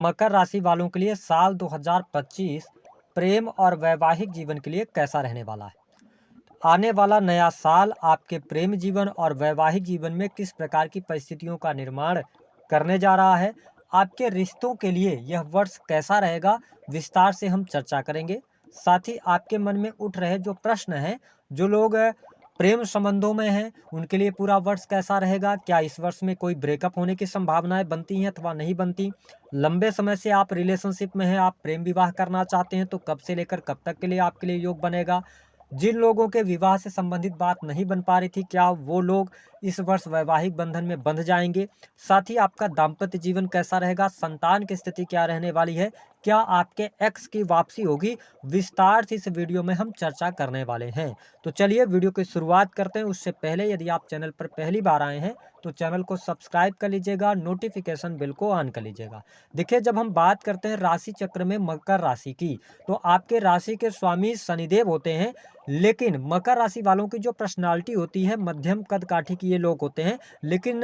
मकर राशि वालों के लिए साल 2025 प्रेम और वैवाहिक जीवन के लिए कैसा रहने वाला है। आने वाला नया साल आपके प्रेम जीवन और वैवाहिक जीवन में किस प्रकार की परिस्थितियों का निर्माण करने जा रहा है। आपके रिश्तों के लिए यह वर्ष कैसा रहेगा, विस्तार से हम चर्चा करेंगे। साथ ही आपके मन में उठ रहे जो प्रश्न हैं, जो लोग प्रेम संबंधों में हैं, उनके लिए पूरा वर्ष कैसा रहेगा, क्या इस वर्ष में कोई ब्रेकअप होने की संभावनाएं बनती हैं अथवा नहीं बनती। लंबे समय से आप रिलेशनशिप में हैं, आप प्रेम विवाह करना चाहते हैं, तो कब से लेकर कब तक के लिए आपके लिए योग बनेगा। जिन लोगों के विवाह से संबंधित बात नहीं बन पा रही थी, क्या वो लोग इस वर्ष वैवाहिक बंधन में बंध जाएंगे। साथ ही आपका दाम्पत्य जीवन कैसा रहेगा, संतान की स्थिति क्या रहने वाली है, क्या आपके एक्स की वापसी होगी। विस्तार से इस वीडियो में हम चर्चा करने वाले हैं। तो चलिए वीडियो की शुरुआत करते हैं। उससे पहले यदि आप चैनल पर पहली बार आए हैं तो चैनल को सब्सक्राइब कर लीजिएगा, नोटिफिकेशन बिल को ऑन कर लीजिएगा। देखिए, जब हम बात करते हैं राशि चक्र में मकर राशि की, तो आपके राशि के स्वामी शनिदेव होते हैं। लेकिन मकर राशि वालों की जो पर्सनालिटी होती है, मध्यम कद काठी की ये लोग होते हैं। लेकिन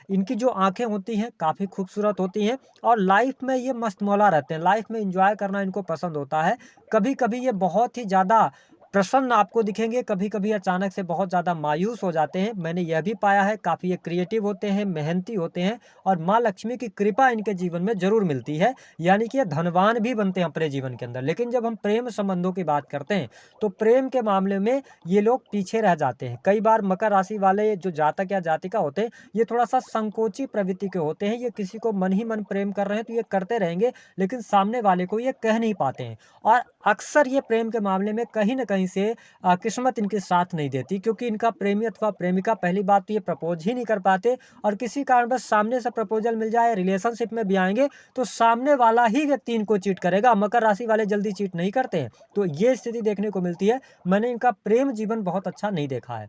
इनकी जो आंखें होती हैं काफ़ी खूबसूरत होती हैं और लाइफ में ये मस्त मौला रहते हैं। लाइफ में एंजॉय करना इनको पसंद होता है। कभी कभी ये बहुत ही ज़्यादा प्रसन्न आपको दिखेंगे, कभी कभी अचानक से बहुत ज़्यादा मायूस हो जाते हैं। मैंने यह भी पाया है, काफ़ी ये क्रिएटिव होते हैं, मेहनती होते हैं और माँ लक्ष्मी की कृपा इनके जीवन में जरूर मिलती है, यानी कि ये धनवान भी बनते हैं अपने जीवन के अंदर। लेकिन जब हम प्रेम संबंधों की बात करते हैं तो प्रेम के मामले में ये लोग पीछे रह जाते हैं। कई बार मकर राशि वाले जो जातक या जातिका होते हैं, ये थोड़ा सा संकोची प्रवृत्ति के होते हैं। ये किसी को मन ही मन प्रेम कर रहे हैं तो ये करते रहेंगे, लेकिन सामने वाले को ये कह नहीं पाते हैं। और अक्सर ये प्रेम के मामले में कहीं ना कहीं से किस्मत इनके साथ नहीं देती, क्योंकि इनका प्रेमी अथवा प्रेमिका पहली बात तो ये प्रपोज ही नहीं कर पाते। और किसी कारण बस सामने से प्रपोजल मिल जाए, रिलेशनशिप में भी आएंगे तो सामने वाला ही व्यक्ति इनको चीट करेगा। मकर राशि वाले जल्दी चीट नहीं करते हैं, तो ये स्थिति देखने को मिलती है। मैंने इनका प्रेम जीवन बहुत अच्छा नहीं देखा है।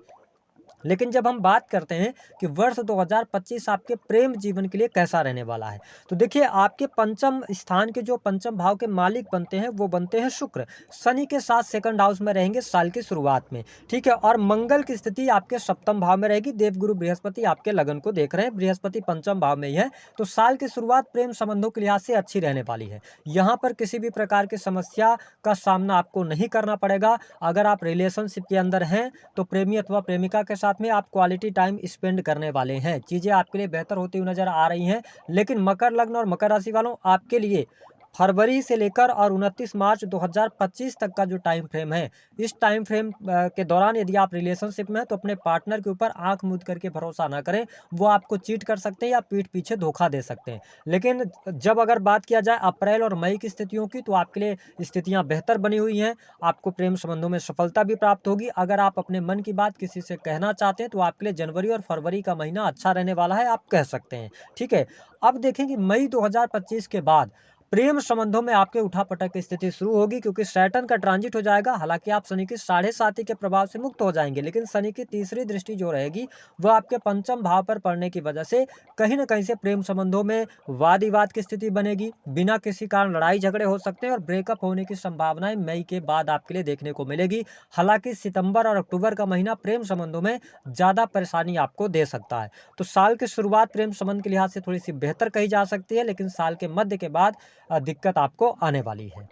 लेकिन जब हम बात करते हैं कि वर्ष 2025 आपके प्रेम जीवन के लिए कैसा रहने वाला है, तो देखिए, आपके पंचम स्थान के जो पंचम भाव के मालिक बनते हैं वो बनते हैं शुक्र। शनि के साथ सेकंड हाउस में रहेंगे साल की शुरुआत में, ठीक है। और मंगल की स्थिति आपके सप्तम भाव में रहेगी। देवगुरु बृहस्पति आपके लगन को देख रहे हैं, बृहस्पति पंचम भाव में ही है। तो साल की शुरुआत प्रेम संबंधों के लिहाज से अच्छी रहने वाली है। यहाँ पर किसी भी प्रकार की समस्या का सामना आपको नहीं करना पड़ेगा। अगर आप रिलेशनशिप के अंदर हैं तो प्रेमी अथवा प्रेमिका के साथ में आप क्वालिटी टाइम स्पेंड करने वाले हैं। चीज़ें आपके लिए बेहतर होती हुई नजर आ रही हैं। लेकिन मकर लग्न और मकर राशि वालों, आपके लिए फरवरी से लेकर और 29 मार्च 2025 तक का जो टाइम फ्रेम है, इस टाइम फ्रेम के दौरान यदि आप रिलेशनशिप में हैं तो अपने पार्टनर के ऊपर आंख मूंद करके भरोसा ना करें। वो आपको चीट कर सकते हैं या पीठ पीछे धोखा दे सकते हैं। लेकिन जब अगर बात किया जाए अप्रैल और मई की स्थितियों की, तो आपके लिए स्थितियां बेहतर बनी हुई हैं। आपको प्रेम संबंधों में सफलता भी प्राप्त होगी। अगर आप अपने मन की बात किसी से कहना चाहते हैं तो आपके लिए जनवरी और फरवरी का महीना अच्छा रहने वाला है, आप कह सकते हैं, ठीक है। अब देखें कि मई 2025 के बाद प्रेम संबंधों में आपके उठापटक की स्थिति शुरू होगी, क्योंकि सैटर्न का ट्रांजिट हो जाएगा। हालांकि आप शनि की 7.5 के प्रभाव से मुक्त हो जाएंगे, लेकिन शनि की तीसरी दृष्टि जो रहेगी वह आपके पंचम भाव पर पड़ने की वजह से कहीं ना कहीं से प्रेम संबंधों में वाद विवाद की स्थिति बनेगी। बिना किसी कारण लड़ाई झगड़े हो सकते हैं और ब्रेकअप होने की संभावनाएं मई के बाद आपके लिए देखने को मिलेगी। हालांकि सितंबर और अक्टूबर का महीना प्रेम संबंधों में ज्यादा परेशानी आपको दे सकता है। तो साल की शुरुआत प्रेम संबंध के लिहाज से थोड़ी सी बेहतर कही जा सकती है, लेकिन साल के मध्य के बाद दिक्कत आपको आने वाली है।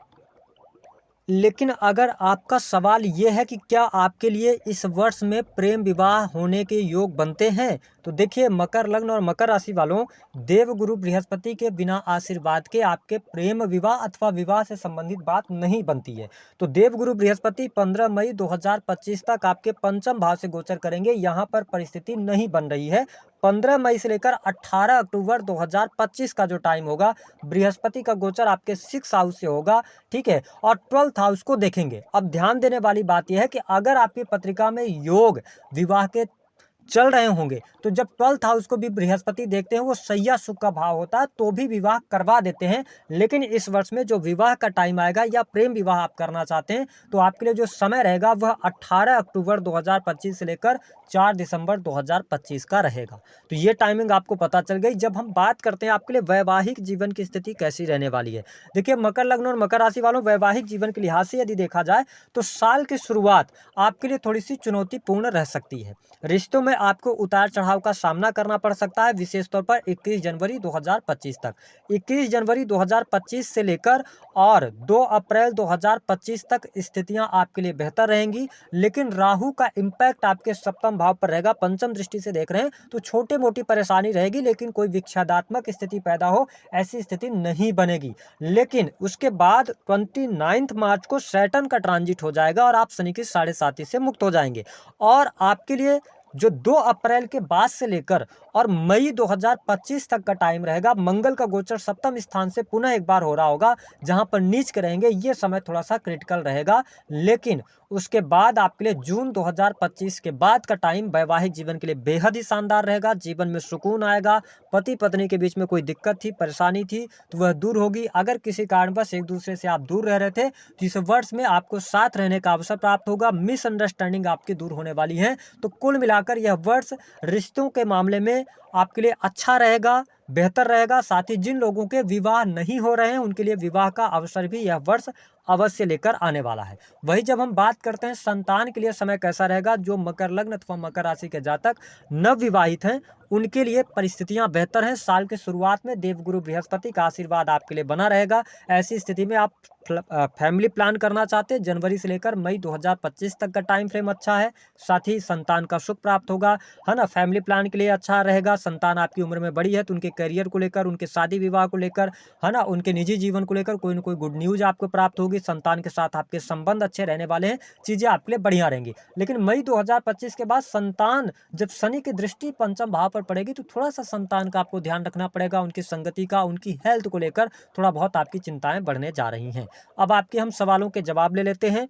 लेकिन अगर आपका सवाल ये है कि क्या आपके लिए इस वर्ष में प्रेम विवाह होने के योग बनते हैं, तो देखिए, मकर लग्न और मकर राशि वालों, देवगुरु बृहस्पति के बिना आशीर्वाद के आपके प्रेम विवाह अथवा विवाह से संबंधित बात नहीं बनती है। तो देवगुरु बृहस्पति 15 मई 2025 तक आपके पंचम भाव से गोचर करेंगे। यहाँ पर परिस्थिति नहीं बन रही है। 15 मई से लेकर 18 अक्टूबर 2025 का जो टाइम होगा, बृहस्पति का गोचर आपके 6 हाउस से होगा, ठीक है। और 12th हाउस को देखेंगे। अब ध्यान देने वाली बात यह है कि अगर आपकी पत्रिका में योग विवाह के चल रहे होंगे तो जब 12th हाउस को भी बृहस्पति देखते हैं, वो सैया सुख का भाव होता है, तो भी विवाह करवा देते हैं। लेकिन इस वर्ष में जो विवाह का टाइम आएगा या प्रेम विवाह आप करना चाहते हैं, तो आपके लिए जो समय रहेगा वह 18 अक्टूबर 2025 से लेकर 4 दिसंबर 2025 का रहेगा। तो ये टाइमिंग आपको पता चल गई। जब हम बात करते हैं आपके लिए वैवाहिक जीवन की स्थिति कैसी रहने वाली है, देखिए, मकर लग्न और मकर राशि वालों, वैवाहिक जीवन के लिहाज से यदि देखा जाए तो साल की शुरुआत आपके लिए थोड़ी सी चुनौतीपूर्ण रह सकती है। रिश्तों में समय आपको उतार चढ़ाव का सामना करना पड़ सकता है, विशेष तौर पर 21 जनवरी 2025 तक। 21 जनवरी 2025 से लेकर और 2 अप्रैल 2025 तक स्थितियां आपके लिए बेहतर रहेंगी, लेकिन राहु का इम्पैक्ट आपके सप्तम भाव पर रहेगा। पंचम दृष्टि से देख रहे हैं तो छोटी मोटी परेशानी रहेगी, लेकिन कोई विक्षेदात्मक स्थिति पैदा हो ऐसी स्थिति नहीं बनेगी। लेकिन उसके बाद 29 मार्च को सैटर्न का ट्रांजिट हो जाएगा और आप शनि की 7.5 से मुक्त हो जाएंगे। और आपके लिए जो 2 अप्रैल के बाद से लेकर और मई 2025 तक का टाइम रहेगा, मंगल का गोचर सप्तम स्थान से पुनः एक बार हो रहा होगा, जहां पर नीच के रहेंगे। ये समय थोड़ा सा क्रिटिकल रहेगा, लेकिन उसके बाद आपके लिए जून 2025 के बाद का टाइम वैवाहिक जीवन के लिए बेहद ही शानदार रहेगा। जीवन में सुकून आएगा, पति पत्नी के बीच में कोई दिक्कत थी, परेशानी थी तो वह दूर होगी। अगर किसी कारणवश एक दूसरे से आप दूर रह रहे थे तो इस वर्ष में आपको साथ रहने का अवसर प्राप्त होगा। मिसअंडरस्टैंडिंग आपकी दूर होने वाली है। तो कुल मिलाकर यह वर्ष रिश्तों के मामले में आपके लिए अच्छा रहेगा, बेहतर रहेगा। साथ ही जिन लोगों के विवाह नहीं हो रहे हैं उनके लिए विवाह का अवसर भी यह वर्ष अवश्य लेकर आने वाला है। वही जब हम बात करते हैं संतान के लिए समय कैसा रहेगा, जो मकर लग्न अथवा मकर राशि के जातक नवविवाहित हैं उनके लिए परिस्थितियां बेहतर हैं। साल के शुरुआत में देवगुरु बृहस्पति का आशीर्वाद आपके लिए बना रहेगा। ऐसी स्थिति में आप फैमिली प्लान करना चाहते हैं, जनवरी से लेकर मई 2025 तक का टाइम फ्रेम अच्छा है। साथ ही संतान का सुख प्राप्त होगा, है ना। फैमिली प्लान के लिए अच्छा रहेगा। संतान आपकी उम्र में बड़ी है तो उनके करियर को लेकर, उनके शादी विवाह को लेकर, है ना, उनके निजी जीवन को लेकर कोई ना कोई गुड न्यूज आपको प्राप्त होगी। संतान के साथ आपके संबंध अच्छे रहने वाले हैं, चीजें आपके लिए बढ़िया रहेंगी। लेकिन मई 2025 के बाद संतान जब शनि की दृष्टि पंचम भाव पर पड़ेगी तो थोड़ा सा संतान का आपको ध्यान रखना पड़ेगा। उनकी संगति का, उनकी हेल्थ को लेकर थोड़ा बहुत आपकी चिंताएं बढ़ने जा रही हैं। अब आपके हम सवालों के जवाब ले लेते हैं।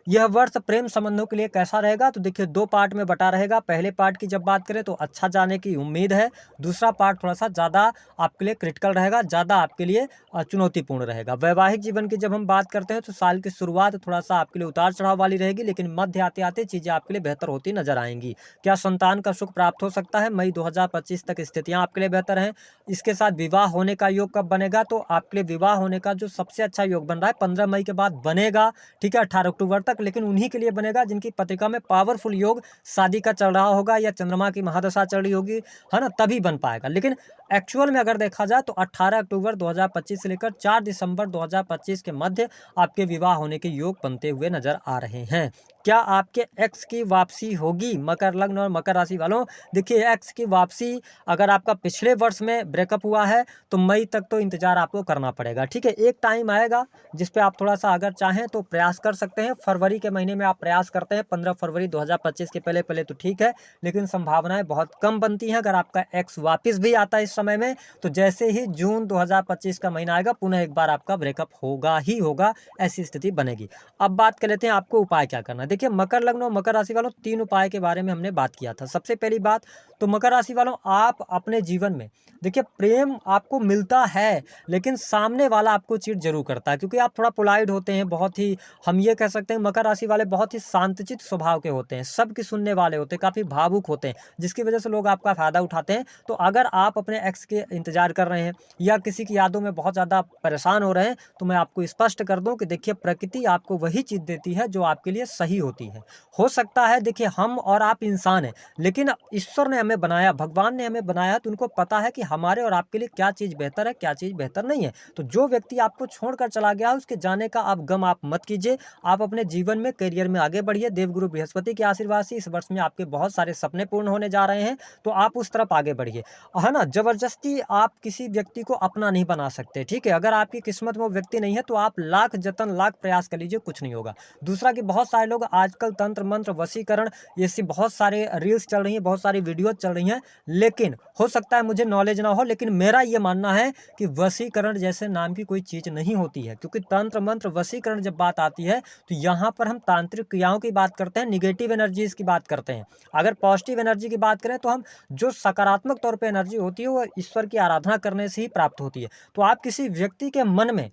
यह वर्ष प्रेम संबंधों के लिए कैसा रहेगा, तो देखिए 2 पार्ट में बटा रहेगा। पहले पार्ट की जब बात करें तो अच्छा जाने की उम्मीद है। दूसरा पार्ट थोड़ा सा ज़्यादा आपके लिए क्रिटिकल रहेगा, ज़्यादा आपके लिए चुनौतीपूर्ण रहेगा। वैवाहिक जीवन की जब हम बात करते हैं तो साल की शुरुआत थोड़ा सा आपके लिए उतार चढ़ाव वाली रहेगी, लेकिन मध्य आते आते चीज़ें आपके लिए बेहतर होती नजर आएंगी। क्या संतान का सुख प्राप्त हो सकता है? मई 2025 तक स्थितियाँ आपके लिए बेहतर हैं। इसके साथ विवाह होने का योग कब बनेगा, तो आपके लिए विवाह होने का जो सबसे अच्छा योग बन रहा है 15 मई के बाद बनेगा, ठीक है, 18 अक्टूबर तक। लेकिन उन्हीं के लिए बनेगा जिनकी पत्रिका में पावरफुल योग शादी का चल रहा होगा या चंद्रमा की महादशा चल रही होगी, है ना, तभी बन पाएगा। लेकिन एक्चुअल में अगर देखा जाए तो 18 अक्टूबर 2025 से लेकर 4 दिसंबर 2025 के मध्य आपके विवाह होने के योग बनते हुए नजर आ रहे हैं। क्या आपके एक्स की वापसी होगी? मकर लग्न और मकर राशि वालों, देखिए एक्स की वापसी अगर आपका पिछले वर्ष में ब्रेकअप हुआ है तो मई तक तो इंतजार आपको करना पड़ेगा, ठीक है। एक टाइम आएगा जिस पे आप थोड़ा सा अगर चाहें तो प्रयास कर सकते हैं। फरवरी के महीने में आप प्रयास करते हैं, 15 फरवरी 2025 के पहले पहले तो ठीक है, लेकिन संभावनाएं बहुत कम बनती हैं। अगर आपका एक्स वापस भी आता है इस समय में तो जैसे ही जून 2025 का महीना आएगा पुनः एक बार आपका ब्रेकअप होगा ही होगा, ऐसी स्थिति बनेगी। अब बात कर लेते हैं आपको उपाय क्या करना है। देखिए मकर लग्न और मकर राशि वालों 3 उपाय के बारे में हमने बात किया था। सबसे पहली बात तो मकर राशि वालों, आप अपने जीवन में देखिए प्रेम आपको मिलता है लेकिन सामने वाला आपको चीट जरूर करता है, क्योंकि आप थोड़ा पोलाइट होते हैं, बहुत ही हम ये कह सकते हैं मकर राशि वाले बहुत ही शांतचित्त स्वभाव के होते हैं, सबकी सुनने वाले होते हैं, काफी भावुक होते हैं, जिसकी वजह से लोग आपका फायदा उठाते हैं। तो अगर आप अपने एक्स के इंतजार कर रहे हैं या किसी की यादों में बहुत ज्यादा परेशान हो रहे हैं तो मैं आपको स्पष्ट कर दूं कि देखिए प्रकृति आपको वही चीज देती है जो आपके लिए सही होती है। हो सकता है देखिए हम और आप इंसान हैं, लेकिन ईश्वर ने हमें बनाया, भगवान ने हमें बनाया, तो उनको पता है कि हमारे और आपके लिए क्या चीज बेहतर है, क्या चीज बेहतर नहीं है। तो जो व्यक्ति आपको छोड़कर चला गया उसके जाने का आप गम आप मत कीजिए। आप अपने जीवन में करियर में आगे बढ़िए। देवगुरु बृहस्पति के आशीर्वाद से इस वर्ष में आपके बहुत सारे सपने पूर्ण होने जा रहे हैं, तो आप उस तरफ आगे बढ़िए, है ना। जबरदस्ती आप किसी व्यक्ति को अपना नहीं बना सकते, ठीक है। अगर आपकी किस्मत में वो व्यक्ति नहीं है तो आप लाख जतन लाख प्रयास कर लीजिए, कुछ नहीं होगा। दूसरा कि बहुत सारे लोग आजकल तंत्र मंत्र वशीकरण ऐसी बहुत सारे रील्स चल रही हैं, बहुत सारी वीडियोज चल रही हैं, लेकिन हो सकता है मुझे नॉलेज ना हो, लेकिन मेरा ये मानना है कि वशीकरण जैसे नाम की कोई चीज नहीं होती है। क्योंकि तंत्र मंत्र वशीकरण जब बात आती है तो यहाँ पर हम तांत्रिक क्रियाओं की बात करते हैं, निगेटिव एनर्जीज की बात करते हैं। अगर पॉजिटिव एनर्जी की बात करें तो हम जो सकारात्मक तौर पे एनर्जी होती है वो ईश्वर की आराधना करने से ही प्राप्त होती है। तो आप किसी व्यक्ति के मन में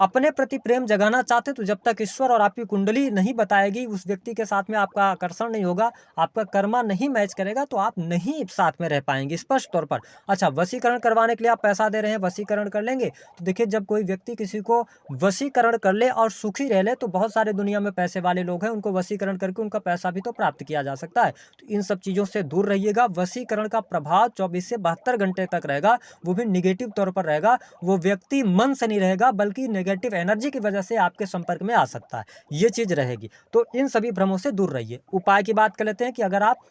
अपने प्रति प्रेम जगाना चाहते हैं तो जब तक ईश्वर और आपकी कुंडली नहीं बताएगी, उस व्यक्ति के साथ में आपका आकर्षण नहीं होगा, आपका कर्मा नहीं मैच करेगा, तो आप नहीं साथ में रह पाएंगे स्पष्ट तौर पर। अच्छा, वशीकरण करवाने के लिए आप पैसा दे रहे हैं, वशीकरण कर लेंगे, तो देखिए जब कोई व्यक्ति किसी को वशीकरण कर ले और सुखी रह ले, तो बहुत सारे दुनिया में पैसे वाले लोग हैं, उनको वशीकरण करके उनका पैसा भी तो प्राप्त किया जा सकता है। तो इन सब चीज़ों से दूर रहिएगा। वशीकरण का प्रभाव 24 से 72 घंटे तक रहेगा, वो भी निगेटिव तौर पर रहेगा। वो व्यक्ति मन से नहीं रहेगा, बल्कि नेगेटिव एनर्जी की वजह से आपके संपर्क में आ सकता है, ये चीज़ रहेगी। तो इन सभी भ्रमों से दूर रहिए। उपाय की बात कर लेते हैं कि अगर आप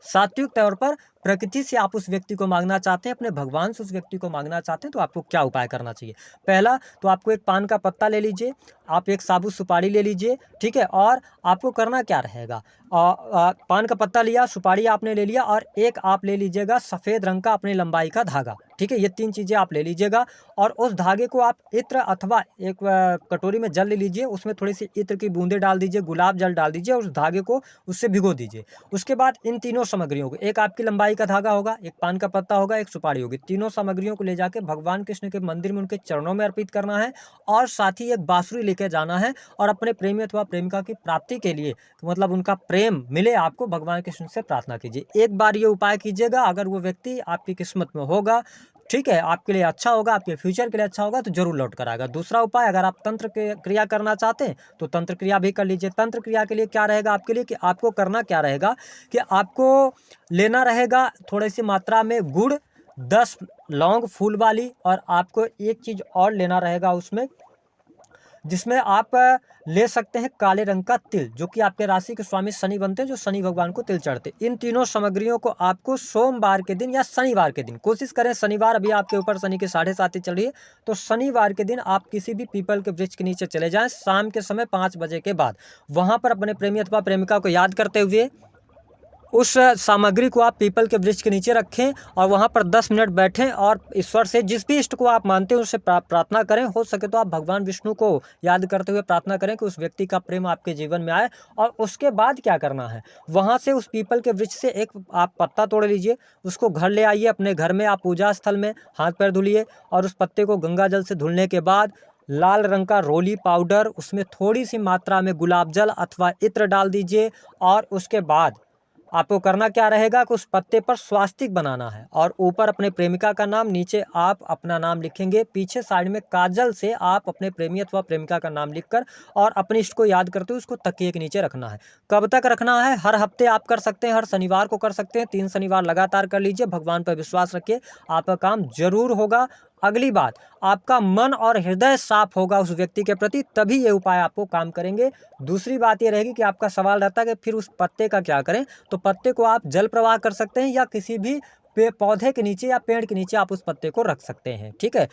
सात्विक तौर पर प्रकृति से आप उस व्यक्ति को मांगना चाहते हैं, अपने भगवान से उस व्यक्ति को मांगना चाहते हैं, तो आपको क्या उपाय करना चाहिए। पहला तो आपको एक पान का पत्ता ले लीजिए, आप एक साबुत सुपारी ले लीजिए, ठीक है। और आपको करना क्या रहेगा, पान का पत्ता लिया, सुपारी आपने ले लिया, और एक आप ले लीजिएगा सफ़ेद रंग का अपनी लंबाई का धागा, ठीक है। ये 3 चीज़ें आप ले लीजिएगा, और उस धागे को आप इत्र अथवा एक कटोरी में जल ले लीजिए, उसमें थोड़ी सी इत्र की बूंदें डाल दीजिए, गुलाब जल डाल दीजिए, और उस धागे को उससे भिगो दीजिए। उसके बाद इन तीनों सामग्रियों को, एक आपकी लंबाई का धागा होगा, एक पान का पत्ता होगा, एक सुपारी होगी, तीनों सामग्रियों को ले जाके भगवान कृष्ण के मंदिर में उनके चरणों में अर्पित करना है, और साथ ही एक बांसुरी लेके जाना है, और अपने प्रेमी अथवा प्रेमिका की प्राप्ति के लिए, मतलब उनका प्रेम मिले आपको, भगवान कृष्ण से प्रार्थना कीजिए। एक बार ये उपाय कीजिएगा, अगर वो व्यक्ति आपकी किस्मत में होगा, ठीक है, आपके लिए अच्छा होगा, आपके फ्यूचर के लिए अच्छा होगा, तो जरूर लौट कर आएगा। दूसरा उपाय, अगर आप तंत्र क्रिया करना चाहते हैं तो तंत्र क्रिया भी कर लीजिए। तंत्र क्रिया के लिए क्या रहेगा आपके लिए, कि आपको करना क्या रहेगा, कि आपको लेना रहेगा थोड़ी सी मात्रा में गुड़, 10 लौंग फूल वाली, और आपको एक चीज़ और लेना रहेगा उसमें, जिसमें आप ले सकते हैं काले रंग का तिल, जो कि आपके राशि के स्वामी शनि बनते हैं, जो शनि भगवान को तिल चढ़ते हैं। इन तीनों सामग्रियों को आपको सोमवार के दिन या शनिवार के दिन, कोशिश करें शनिवार, अभी आपके ऊपर शनि की 7.5 चल रही है, तो शनिवार के दिन आप किसी भी पीपल के वृक्ष के नीचे चले जाएं, शाम के समय 5 बजे के बाद। वहाँ पर अपने प्रेमी अथवा प्रेमिका को याद करते हुए उस सामग्री को आप पीपल के वृक्ष के नीचे रखें, और वहाँ पर 10 मिनट बैठें, और ईश्वर से जिस भी इष्ट को आप मानते हैं उससे प्रार्थना करें। हो सके तो आप भगवान विष्णु को याद करते हुए प्रार्थना करें कि उस व्यक्ति का प्रेम आपके जीवन में आए। और उसके बाद क्या करना है, वहाँ से उस पीपल के वृक्ष से एक आप पत्ता तोड़ लीजिए, उसको घर ले आइए, अपने घर में आप पूजा स्थल में हाथ पैर धुलिए, और उस पत्ते को गंगा जल से धुलने के बाद लाल रंग का रोली पाउडर, उसमें थोड़ी सी मात्रा में गुलाब जल अथवा इत्र डाल दीजिए, और उसके बाद आपको करना क्या रहेगा कि उस पत्ते पर स्वास्तिक बनाना है, और ऊपर अपने प्रेमिका का नाम, नीचे आप अपना नाम लिखेंगे, पीछे साइड में काजल से आप अपने प्रेमी अथवा प्रेमिका का नाम लिखकर और अपने इष्ट को याद करते हुए उसको तकिए के नीचे रखना है। कब तक रखना है, हर हफ्ते आप कर सकते हैं, हर शनिवार को कर सकते हैं, 3 शनिवार लगातार कर लीजिए। भगवान पर विश्वास रखिए, आपका काम जरूर होगा। अगली बात, आपका मन और हृदय साफ होगा उस व्यक्ति के प्रति, तभी ये उपाय आपको काम करेंगे। दूसरी बात ये रहेगी कि आपका सवाल रहता है कि फिर उस पत्ते का क्या करें, तो पत्ते को आप जल प्रवाह कर सकते हैं, या किसी भी पौधे के नीचे या पेड़ के नीचे आप उस पत्ते को रख सकते हैं, ठीक है।